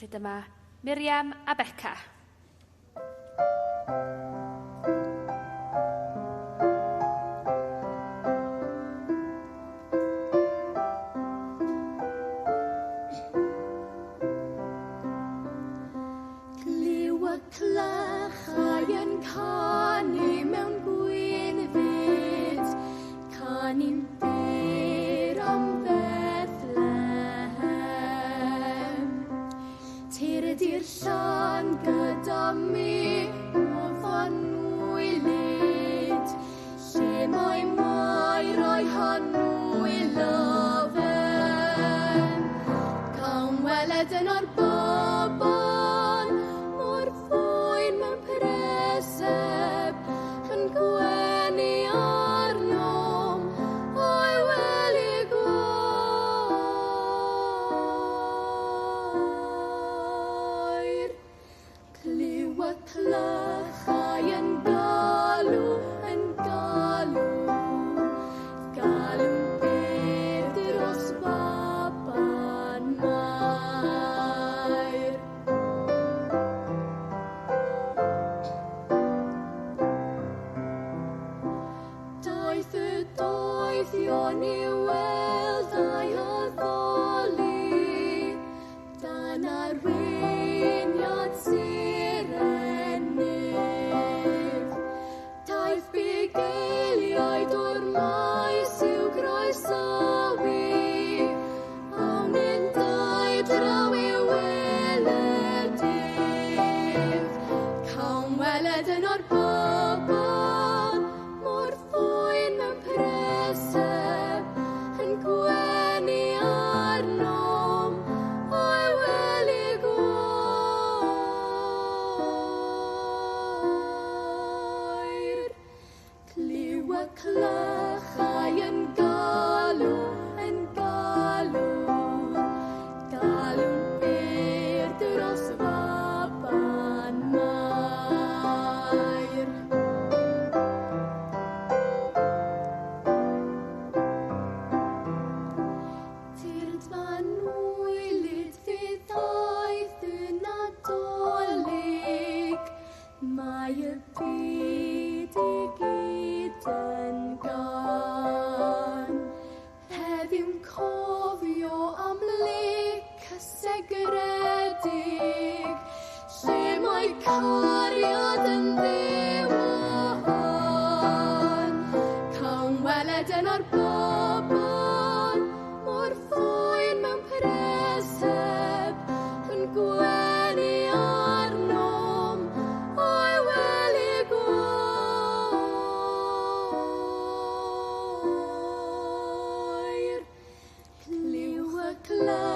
Felly dyma Miriam a Beca. Clachau yn canu mewn gwyn fyd, canu'n byr am Bethlehem. Tir ydy'r llan gyda mi o fanwy lyd, lle mae Mair o'i hanw i lyfen. Cawn weled yn o'r bobl mor fwyn mewn preseb, yn gwenu arnom o'i wely gwair. Clywa clychau yn galw, galw'n byr dros baban Mair. Daeth y doethion I weld a'i addoli, dan arweiniad sirenydd. Daeth bugeiliaid o'r maes i'w groesawu, awn yn dau draw i'w weledydd. Cawn weled yn o'r bobl mor fwyn mewn preseb, yn gwenu arnom o'i wely gwair. Clywa clychau yn galw, galw'n byr dros baban Mair. Tird fan wylid fydd daeth yn Nadolig, mae y byd I gyd yn gan. Heddiw'n cofio am lic y segredig, lle mae cariad yn ddiwan. Cawn weled yn o'r bobl mor fwyn mewn preseb, yn gwenu arnom o'i wely gwair. Clywa clychau